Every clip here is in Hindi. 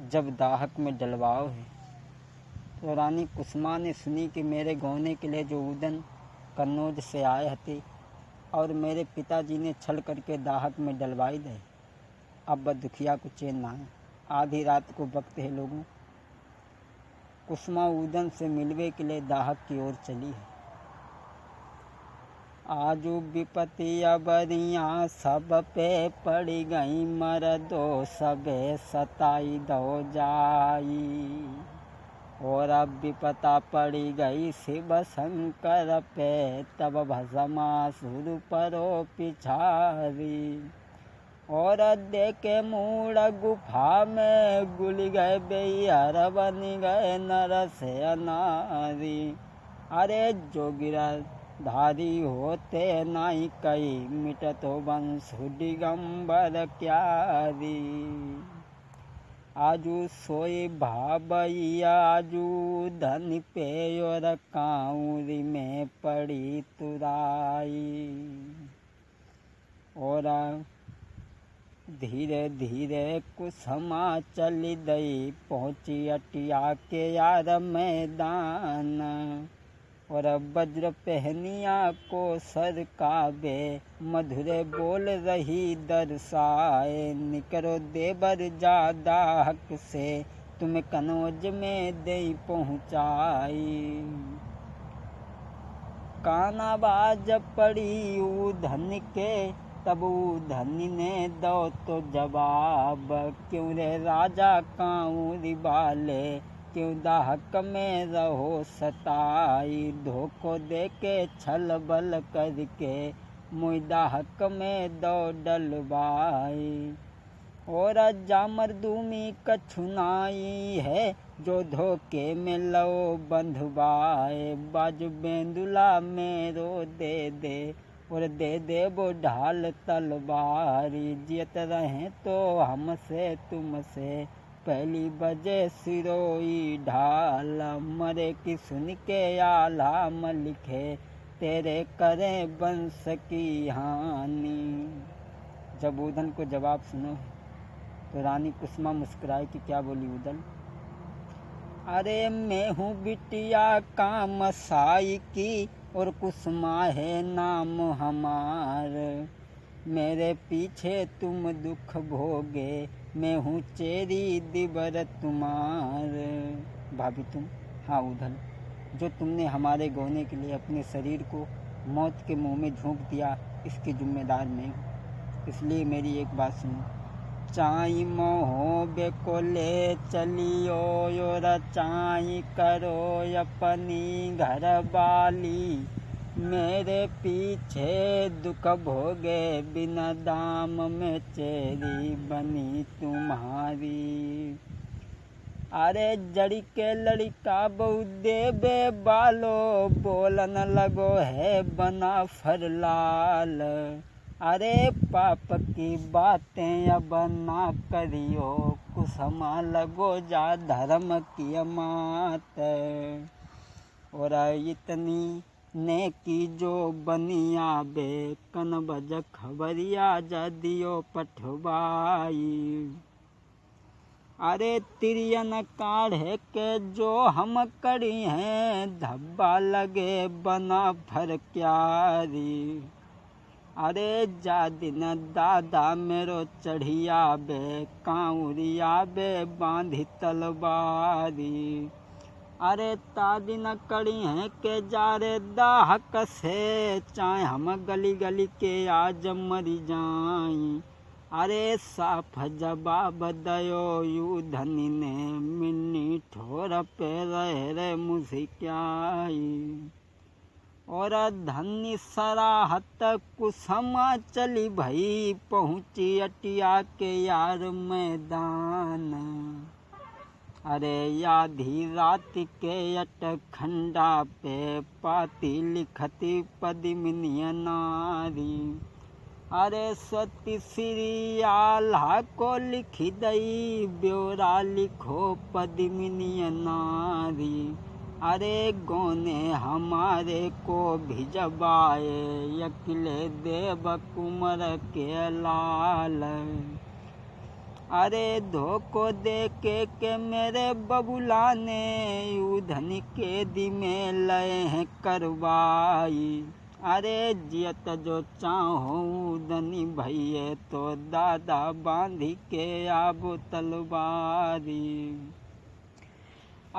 जब दाहक में डलवाओ है। तो रानी कुसुमा ने सुनी कि मेरे गौने के लिए जो उदन कन्नौज से आए थे और मेरे पिताजी ने छल करके दाहक में डलवाई दे। अब वह दुखिया को चैन ना है। आधी रात को वक्त है लोगों, कुसुमा उदन से मिलवे के लिए दाहक की ओर चली है। आजू विपत्तियाँ बरियाँ सब पे पड़ गई, मर्दो सबे सताई दो जाई। और अब विपता पड़ी गई शिव शंकर पे, तब भस्मासुर परो पिछारी। और देखे मूड गुफा में गुल गए बेहर, बन गए नर से अनारी। अरे जो गिरधारी होते नाई कई, मिटतो वंश दिगंबर क्यारी। आजू सोई भाबैया आजू धन पे, और काउरी में पड़ी तुराई। और धीरे धीरे कुसुमा चली दई, पहुँची अटिया के यार मैदान। और वज्र पहनिया को सरकावे, मधुरे बोल रही दर्शाए। निकरो देवर ज्यादा हक से, तुम कनौज में दे पहुँचाई। काना बाज पड़ी उधन के, तब उधन ने दो तो जवाब। क्यों रे राजा कांवरी वाले, क्यों दाहक में रहो सताई। धोखो दे के छल बल करके, मुई दाहक में दो डलवाई। और जामरदूमी कछुनाई है, जो धोखे में लो बंधवाए। बाजू बेंदुला मेरो दे दे, और दे दे वो ढाल तलवारी। जियत रहे तो हमसे तुमसे, पहली बजे सिरोई ढाल। मरे की सुन के आलाम लिखे, तेरे करें वंश की हानि। जब उदन को जवाब सुनो तो रानी कुसुमा मुस्कुराई कि क्या बोली उदन। अरे मैं हूँ बिटिया काम साई की, और कुसुमा है नाम हमार। मेरे पीछे तुम दुख भोगे, मैं हूँ चेरी दिबर तुम्हार। भाभी तुम, हाँ उधन, जो तुमने हमारे गौने के लिए अपने शरीर को मौत के मुंह में झोंक दिया, इसके जिम्मेदार मैं हूँ। इसलिए मेरी एक बात सुनो। चाई मोहो बेको ले चलियो, और चाई करो अपनी घर वाली। मेरे पीछे दुख भोगे, बिना दाम में चेरी बनी तुम्हारी। अरे जड़ी के लड़का बहु देबे बालो, बोलन लगो है बना फरलाल। अरे पाप की बातें अब ना करियो, कुसुमा लगो जा धर्म की मात। और इतनी ने की जो बनिया बे, कन बज खबरिया जदियो पठवाई। अरे तिरियन काढ़े के जो हम करी हैं, धब्बा लगे बना फर क्यारी। अरे जा दिन दादा मेरो चढ़िया बे, कांवरिया बे बांधी तलवारी। अरे तादिन कड़ी हैं के जारे दाहक से, चाहे हम गली गली के आज मरी जाई। अरे साफ जवाब दयो उधनी ने, मिन्नी ठोर पे रह रे मुझिक्याई। और धनी सराहत कुसुमा चली भई, पहुँची अटिया के यार मैदान। अरे आधी रात के अट खंडा पे, पाती लिखती पद्मिनी नारी। अरे सती श्री आल्हा को लिखी दई, ब्योरा लिखो पद्मिनी नारी। अरे गौने हमारे को भिजवाए, अकेले देव कुंवर के लाल। अरे धोखो दे के मेरे बबुला ने उधन के दी में लय हैं करवाई। अरे जियत जो चाहो उदनी भैये तो दादा बांधी के आबो तलवारी।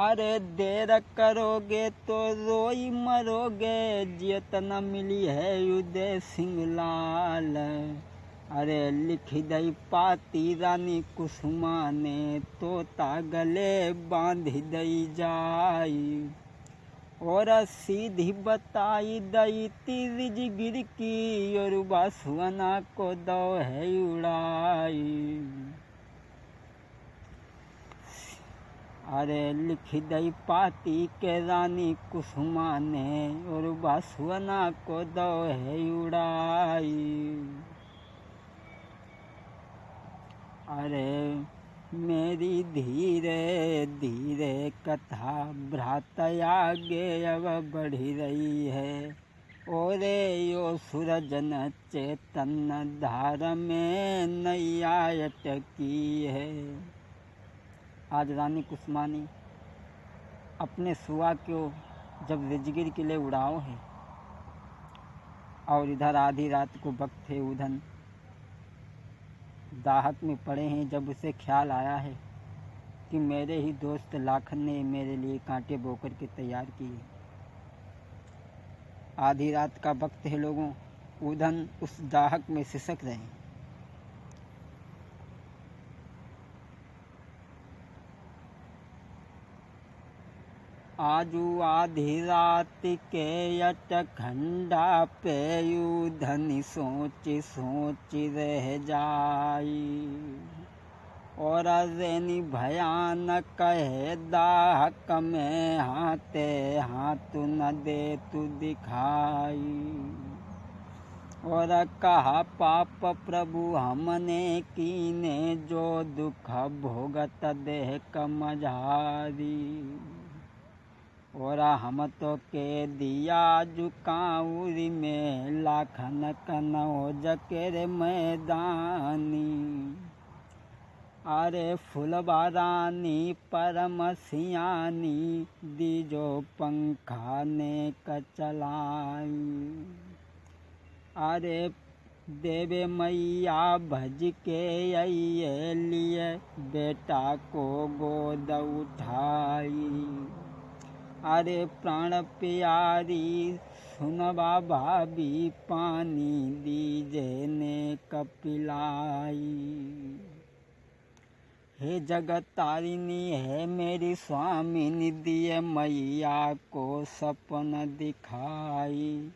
अरे देर करोगे तो रोई मरोगे जियत न मिली है उदय सिंह लाल। अरे लिख दई पाती रानी कुसुमा ने तोता गले बांध दई जाई। और सीधी बताई दई तीज गिर की और बासुअना को दो है उड़ाई। अरे लिख दई पाती के रानी कुसुमा ने और बासुअना को दो है उड़ाई। अरे मेरी धीरे धीरे कथा भ्रात आगे अब बढ़ रही है। ओरे यो सूरजन चेतन धार में नैया अटकी है। आज रानी कुसुमानी अपने सुआ को जब रिजगिर के लिए उड़ाओ है और इधर आधी रात को वक्त है उधन दाहक में पड़े हैं, जब उसे ख्याल आया है कि मेरे ही दोस्त लाखन ने मेरे लिए कांटे बोकर के तैयार किए। आधी रात का वक्त है लोगों, उधन उस दाहक में सिसक रहे हैं। आजू आधी रात के अट खंडा पे उधन सोच सोच रह जाई। और रेनी भयानक है दाहक में हाथे हाथ न दे तू दिखाई। और कहा पाप प्रभु हमने कीने जो दुख भोगत देह कमझारी। और हम तो के दिया जुकाउरी में लाखन कनौज के मैदानी। अरे फुलवा रानी परम सियानी दीजो पंखा ने कचलाई। अरे देवे मैया भज के आइए लिए बेटा को गोद उठाई। अरे प्राण प्यारी सुनवा भाभी पानी दीजे ने कपिलाई। हे जगत तारिणी है मेरी स्वामिनी दिए मैया को सपन दिखाई।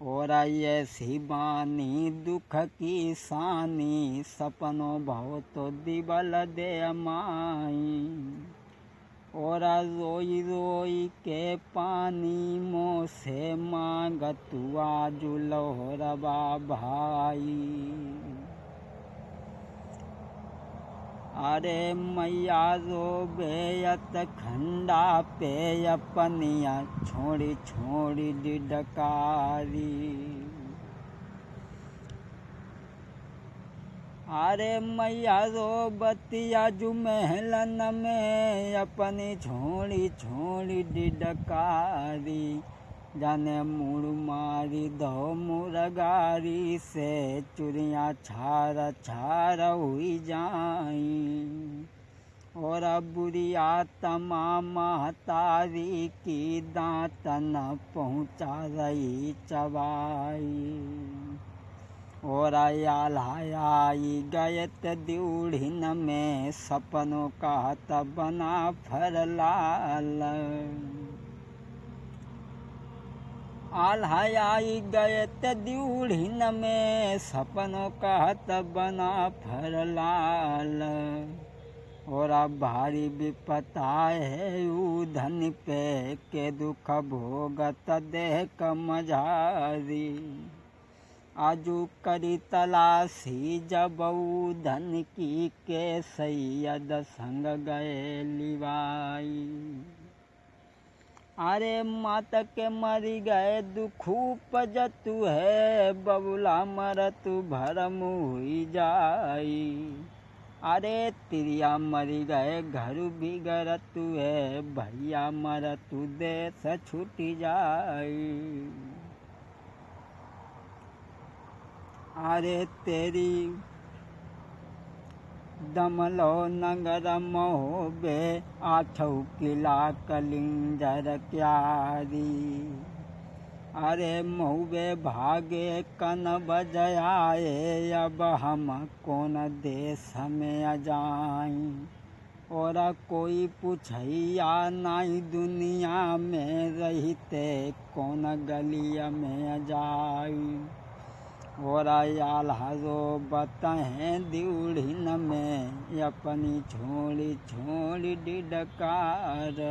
और ऐसी बानी दुख की सानी सपनों बहुत दिबल दे माई। और रोई रोई के पानी मोह से मांग तू आजू लोहरबा भाई। अरे मैया रो बेयत खंडा पे अपनिया छोड़ी छोड़ी डिडकारी। अरे मैया रो बतिया जू महलन में अपनी छोड़ी छोड़ी डिडकारी। जाने मुड़ मारी दो मुरगारी से चुरिया छार छार हुई जाई। और बुढ़िया तमामा तारी की दांत न पहुँचा रही चबाई। और आलाई गयत द्यूढ़िन में सपनों का तबना फरलाल। आल्हाई गयत द्यूढ़िन में सपनों का तबना फरलाल। और भारी विपता है उधन पे के दुख भोगत देह कमझारी। आजू करी तलाशी जब उधन की के सैयद संग गए लिवाई। अरे मात के मरी गए दुखू पजतु है बबुला मरतु भरम हुई जाई। अरे तिरिया मरी गए घर बिगड़त है, भैया मरत देश छूटी जाई। अरे तेरी दमलो नगर महोबे, आठौ किला कलिंजर क्यारी। अरे महुबे भागे कन बजाए, अब हम कौन देश में अजाई। और कोई पूछैया नाई दुनिया में, रहते कौन गलिया में जाई। और आल्हारो बताएं दिउड़िन में, अपनी छोड़ी छोड़ी डिडकार।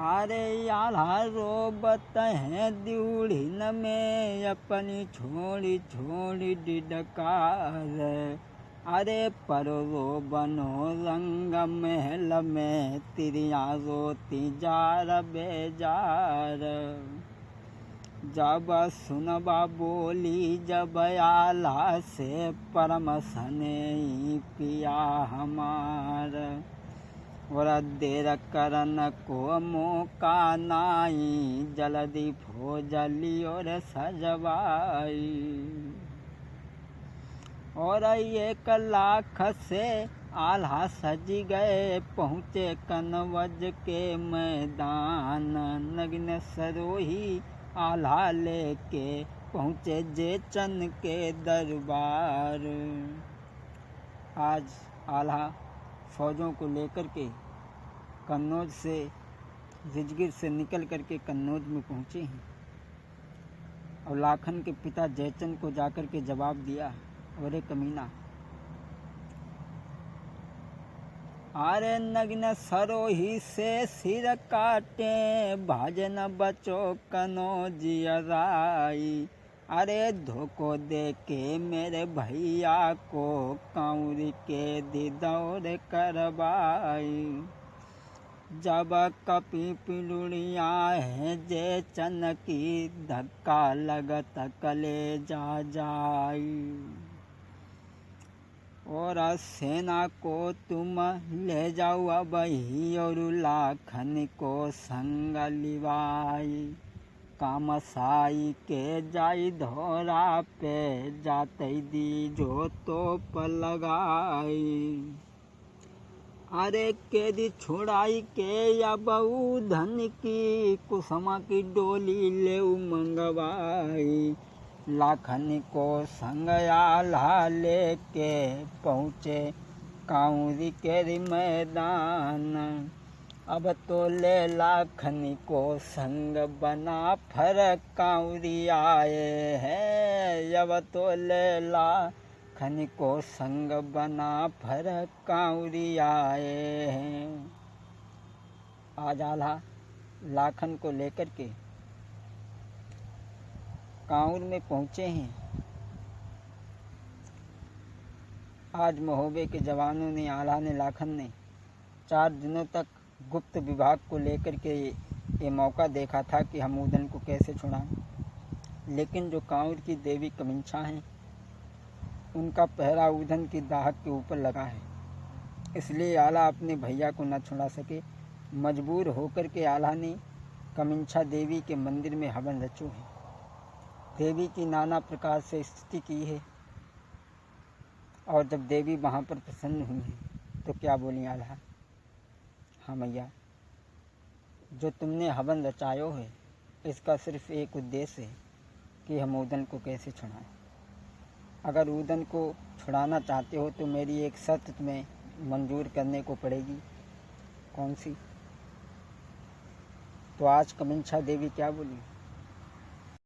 अरे आल्हारो बताएं दिउड़िन में, अपनी छोड़ी छोड़ी डिडकार। अरे परो बनो रंग महल में, तिरिया रोती जार बेजार। जब सुनबा बोली जब आल्हा से, परम सने पिया हमार। और देर करन को मौका नाई, जल्दी फौजली और सजवाई। और 1 लाख से आल्हा सज गए, पहुँचे कनवज के मैदान। नगिन सरोही आल्हा लेके, पहुँचे जेचन के दरबार। आज आल्हा फौजों को लेकर के कन्नौज से, रिजगिर से निकल करके कन्नौज में पहुँचे हैं। और लाखन के पिता जयचंद को जाकर के जवाब दिया, अरे कमीना, अरे नग्न सरोही से सिर काटे, भाजन बचो कनौजियराई। अरे धोखो दे के मेरे भैया को, कांवरी के दी दौड़ करवाई। जब कपी पिलुड़िया है जयचंद की, धक्का लगत कलेजा जाई। और सेना को तुम ले जाओ अब ही, और लाखन को संग लिवाई। कामसाई के जाई धोरा पे, जाते दी जो तोप लगाई। अरे केदी छुड़ाई के या बहु धन की, कुसमा की डोली ले मंगवाई। लाखन को संग आल्हा लेके, पहुँचे कांवरी के मैदान। अब तो ले लाखन को संग बना, फर कांवरी आए हैं। अब तो ले लाखन को संग बना, फर कांवरी आए हैं। आज आल्हा लाखन को लेकर के कांवूर में पहुँचे हैं। आज महोबे के जवानों ने, आल्हा ने, लाखन ने 4 दिनों तक गुप्त विभाग को लेकर के ये मौका देखा था कि हम उदन को कैसे छुड़ाएं। लेकिन जो कांवूर की देवी कमिंछा हैं, उनका पहरा उदन की दाहक के ऊपर लगा है। इसलिए आल्हा अपने भैया को न छुड़ा सके। मजबूर होकर के आल्हा ने कमिंछा देवी के मंदिर में हवन रचो है। देवी की नाना प्रकार से स्तुति की है। और जब देवी वहाँ पर प्रसन्न हुई है तो क्या बोली आल्हा, हाँ मैया, जो तुमने हवन रचायो है, इसका सिर्फ एक उद्देश्य है कि हम उदन को कैसे छुड़ाएं। अगर उदन को छुड़ाना चाहते हो तो मेरी एक शर्त तुम्हें मंजूर करने को पड़ेगी। कौन सी? तो आज कमिंछा देवी क्या बोली,